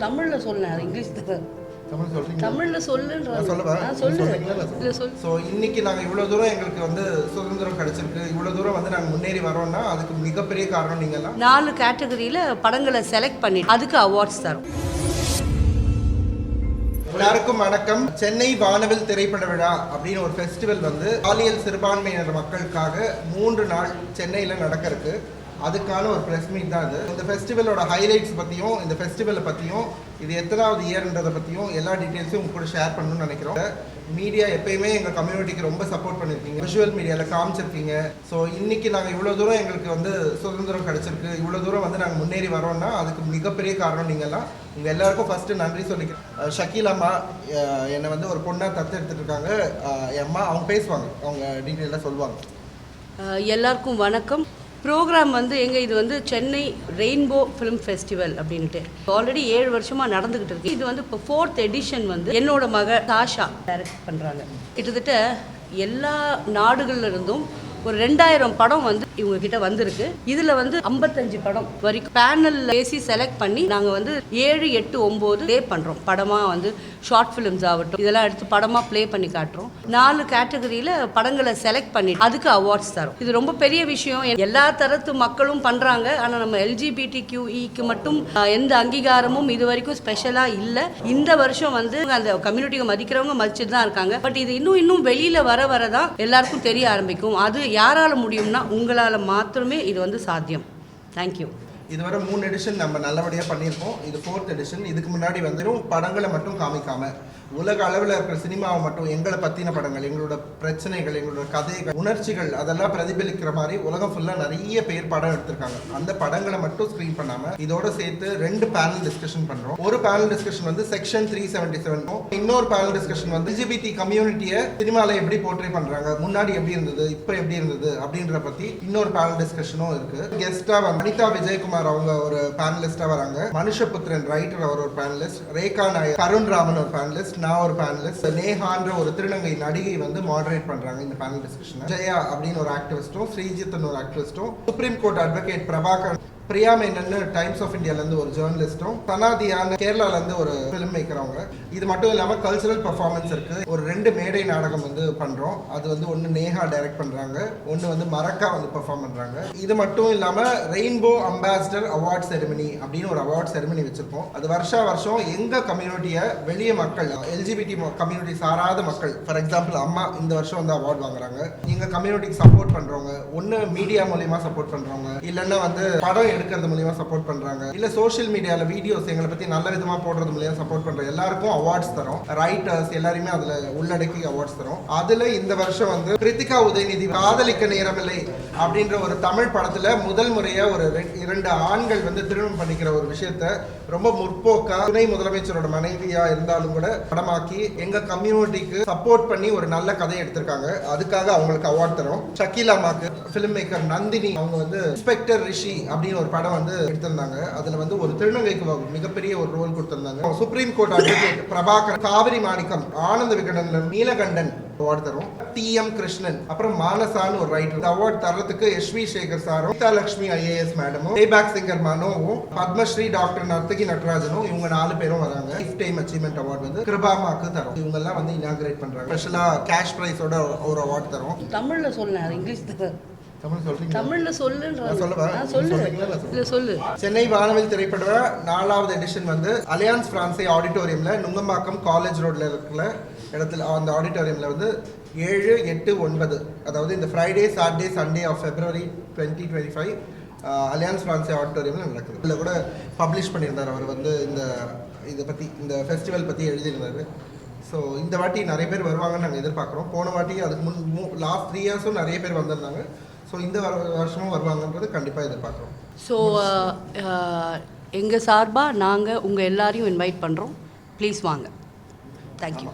தமிழில் சொல்லேன், அது இங்கிலீஷ் தான். தமிழ் சொல்றீங்க? தமிழில் சொல்லுன்ற சொல்லு. ஸோ இன்னைக்கு நாங்கள் இவ்வளோ தூரம் எங்களுக்கு வந்து சுதந்திரம் கிடைச்சிருக்கு, இவ்வளோ தூரம் வந்து நாங்கள் முன்னேறி வரோம்னா அதுக்கு மிகப்பெரிய காரணம் நீங்கள்லாம். 4 கேட்டகரியில் படங்களை செலக்ட் பண்ணி அதுக்கு அவார்ட்ஸ் தரும். எல்லாருக்கும் வணக்கம். சென்னை வானவில் திரைப்பட விழா அப்படின்னு ஒரு ஃபெஸ்டிவல் வந்து பாலியல் சிறுபான்மையினர் மக்களுக்காக 3 நாள் சென்னையில் நடக்க இருக்கு. அதுக்கான ஒரு ப்ரெஸ் மீட் தான் இது. இந்த ஃபெஸ்டிவலோட ஹைலைட்ஸ் பற்றியும் இந்த ஃபெஸ்டிவலை பற்றியும் இது எத்தனாவது இயர்ன்றதை பற்றியும் எல்லா டீட்டெயில்ஸும் உங்க கூட ஷேர் பண்ணணும்னு நினைக்கிறோம். மீடியா எப்பயுமே எங்கள் கம்யூனிட்டிக்கு ரொம்ப சப்போர்ட் பண்ணியிருக்கீங்க, விஷுவல் மீடியாவில் காமிச்சிருக்கீங்க. ஸோ இன்றைக்கி நாங்கள் இவ்வளோ தூரம் எங்களுக்கு வந்து சுதந்திரம் கிடச்சிருக்கு, இவ்வளோ தூரம் வந்து நாங்கள் முன்னேறி வரோம்னா அதுக்கு மிகப்பெரிய காரணம் நீங்கள்லாம். உங்கள் எல்லாருக்கும் ஃபஸ்ட்டு நன்றி சொல்லிக்கிறேன். ஷக்கீல் அம்மா என்னை வந்து ஒரு பொண்ணாக தத்தெடுத்துட்டு இருக்காங்க. என் அம்மா அவங்க பேசுவாங்க, அவங்க டீட்டெயிலாக சொல்லுவாங்க. எல்லாருக்கும் வணக்கம். ப்ரோக்ராம் வந்து இது வந்து சென்னை ரெயின்போ ஃபிலிம் ஃபெஸ்டிவல் அப்படின்ட்டு ஆல்ரெடி 7 வருஷமாக நடந்துக்கிட்டு இருக்கு. இது வந்து இப்போ 4th எடிஷன் வந்து என்னோட மக சாஷா டைரக்ட் பண்ணுறாங்க. கிட்டத்தட்ட எல்லா நாடுகளில் இருந்தும் ஒரு 2000 படம் வந்து இவங்க கிட்ட வந்திருக்கு. இதில் வந்து 55 படம் வரைக்கும் பேனல் பேசி செலக்ட் பண்ணி நாங்கள் வந்து 7, 8, 9 ப்ளே பண்ணுறோம். படமாக வந்து ஷார்ட் ஃபிலிம்ஸ் ஆகட்டும் இதெல்லாம் எடுத்து படமாக ப்ளே பண்ணி காட்டுறோம். 4 கேட்டகரியில் படங்களை செலக்ட் பண்ணி அதுக்கு அவார்ட்ஸ் தரும். இது ரொம்ப பெரிய விஷயம். எல்லா தரத்து மக்களும் பண்ணுறாங்க. ஆனால் நம்ம LGBTQEக்கு மட்டும் எந்த அங்கீகாரமும் இது வரைக்கும் ஸ்பெஷலாக இல்லை. இந்த வருஷம் வந்து அந்த கம்யூனிட்டியை மதிக்கிறவங்க மதிச்சுட்டு தான் இருக்காங்க. பட் இது இன்னும் வெளியில் வர தான் எல்லாருக்கும் தெரிய ஆரம்பிக்கும். அது யாரால முடியும்னா உங்களால் மாத்திரமே இது வந்து சாத்தியம். தேங்க்யூ. இதுவரை 3 எடிஷன் நம்ம நல்லபடியாக பண்ணியிருக்கோம். இது 4th எடிஷன். இதுக்கு முன்னாடி வந்துடும் படங்களை மட்டும் காமிக்காமல் உலக அளவில் இருக்கிற சினிமாவை மட்டும் எங்களை பற்றின படங்கள், எங்களோட பிரச்சனைகள், எங்களோட கதைகள், உணர்ச்சிகள் அதெல்லாம் பிரதிபலிக்கிற மாதிரி உலகம் ஃபுல்லாக நிறைய பேர் படம் எடுத்திருக்காங்க. அந்த படங்களை மட்டும் ஸ்க்ரீன் பண்ணாமல் இதோட சேர்த்து 2 பேனல் டிஸ்கஷன் பண்ணுறோம். ஒரு பேனல் டிஸ்கஷன் வந்து செக்ஷன் 377, இன்னொரு பேனல் டிஸ்கஷன் வந்து LGBT கம்யூனிட்டியை சினிமாவில் எப்படி போர்ட்ரே பண்ணுறாங்க, முன்னாடி எப்படி இருந்தது, இப்போ எப்படி இருந்தது அப்படின்ற பற்றி இன்னொரு பேனல் டிஸ்கஷனும் இருக்குது. கெஸ்ட்டாக வந்து அனிதா விஜயகுமார் அவங்க ஒரு பேனலிஸ்டாக வராங்க. மனுஷபுத்திரன் ரைட்டர் அவர் ஒரு பேனலிஸ்ட், ரேகா நாயர், கருண் ராமன் ஒரு பேனலிஸ்ட், நான் ஒரு பேனலிஸ்ட், நேஹான்ற ஒரு திருநங்கை நடிகை வந்து மாடரேட் பண்றாங்க இந்த பேனல் டிஸ்கஷன். ஜெயா அப்படின்னு ஒரு ஆக்டிவிஸ்டும், ஸ்ரீஜித் ஒரு ஆக்டிவிஸ்டும், supreme court advocate Prabhakar, Priya Menon Times of இந்தியாலேருந்து ஒரு ஜேர்னலிஸ்டும், சனாதியான கேரளாலேருந்து ஒரு ஃபிலிம் மேக்கர். அவங்க இது மட்டும் இல்லாமல் கல்ச்சுரல் பர்ஃபார்மன்ஸ் இருக்குது. ஒரு 2 மேடை நாடகம் வந்து பண்ணுறோம். அது வந்து ஒன்று நேஹா டைரக்ட் பண்ணுறாங்க, ஒன்று வந்து மரக்கா வந்து பெர்ஃபார்ம் பண்ணுறாங்க. இது மட்டும் இல்லாமல் ரெயின்போ அம்பாசிடர் அவார்ட் செரிமனி அப்படின்னு ஒரு அவார்ட் செரிமனி வச்சுருக்கோம். அது வருஷம் எங்கள் கம்யூனிட்டியை வெளிய மக்கள், LGBT கம்யூனிட்டி சாராத மக்கள், ஃபார் எக்ஸாம்பிள் அம்மா இந்த வருஷம் வந்து அவார்ட் வாங்குறாங்க. எங்கள் கம்யூனிட்டிக்கு சப்போர்ட் பண்ணுறவங்க, ஒன்று மீடியா மூலியமாக சப்போர்ட் பண்ணுறவங்க, இல்லைன்னா வந்து படம் எடுக்கிறது மூலியமா சப்போர்ட் பண்றாங்க, இல்ல சோஷியல் மீடியால வீடியோஸ் எங்களை பத்தி நல்ல விதமா போடுறது மூலியமா சப்போர்ட் பண்ற எல்லாருக்கும் அவார்ட்ஸ் தரோம். ரைட்டர்ஸ் எல்லாருமே அதுல உள்ளடக்கி அவார்ட்ஸ் தரோம். அதுல இந்த வருஷம் வந்து கிருத்திகா உதயநிதி காதலிக்க நேரமில்லை அப்படின்ற ஒரு தமிழ் படத்துல முதல் முறையா ஒரு 2 ஆண்கள் வந்து திருமணம் பண்ணிக்கிற ஒரு விஷயத்த ரொம்ப முற்போக்கா துணை முதலமைச்சரோட மனைவியா இருந்தாலும் கூட படமாக்கி எங்க கம்யூனிட்டிக்கு சப்போர்ட் பண்ணி ஒரு நல்ல கதையை எடுத்திருக்காங்க. அதுக்காக அவங்களுக்கு அவார்ட் தரோம். ஷக்கீல் அம்மாக்கு ஃபிலிம் மேக்கர் நந்தினி அவங்க வந்து இன்ஸ்பெக்டர் ரிஷி அப்படின்னு ஒரு படம் வந்து எடுத்திருந்தாங்க. அதுல வந்து ஒரு திருநங்கைக்கு மிகப்பெரிய ஒரு ரோல் கொடுத்திருந்தாங்க. Supreme court advocate Prabhakar, Kaveri Manickam, Ananda விகடன்ல நீலகண்டன் அவார்டு தரும். TM கிருஷ்ணன், அப்புறம் மானசான்னு ஒரு ரைட்டர். அவார்டு தரத்துக்கு SV சேகர் சாரும், லட்சுமி IAS மேடமும், பேக் சிங்கர் மனோவும், பத்மஸ்ரீ டாக்டர் நர்த்தகி நடராஜனும், இவங்க 4 பேரும் வராங்க. லைஃப் டைம் அச்சீவ்மெண்ட் அவார்டு வந்து கிருபாமாக்கு தரும். இவங்க எல்லாம் வந்து இனாகிரேட் பண்றாங்க. ஸ்பெஷலா கேஷ் பிரைஸோட ஒரு அவார்டு தரும். தமிழ்ல சொல்லேன், அது இங்கிலீஷ் தான். தமிழ்ல சொல்லு. சென்னை வானவில் திரைப்பட 4வது எடிஷன் வந்து அலியான்ஸ் பிரான்சே ஆடிட்டோரியம்ல நுங்கம்பாக்கம் காலேஜ் ரோட்ல இருக்கிற இடத்துல அந்த ஆடிட்டோரியம்ல வந்து 7, 8, 9 அதாவது இந்த Friday, Saturday, Sunday of February 2025 Alliance Francaise ஆடிட்டோரியம்ல நடக்குது. இதில் கூட பப்ளிஷ் பண்ணியிருந்தார் அவர் வந்து இதை பற்றி, இந்த ஃபெஸ்டிவல் பற்றி எழுதியிருந்தாரு. ஸோ இந்த வாட்டி நிறைய பேர் வருவாங்கன்னு நாங்கள் எதிர்பார்க்குறோம். போன வாட்டி அதுக்கு லாஸ்ட் 3 இயர்ஸும் நிறைய பேர் வந்திருந்தாங்க. ஸோ இந்த வருஷமும் வருவாங்கன்றது கண்டிப்பாக எதிர்பார்க்குறோம். ஸோ எங்கள் சார்பாக நாங்கள் உங்கள் எல்லாரையும் இன்வைட் பண்ணுறோம். ப்ளீஸ் வாங்க. தேங்க்யூ.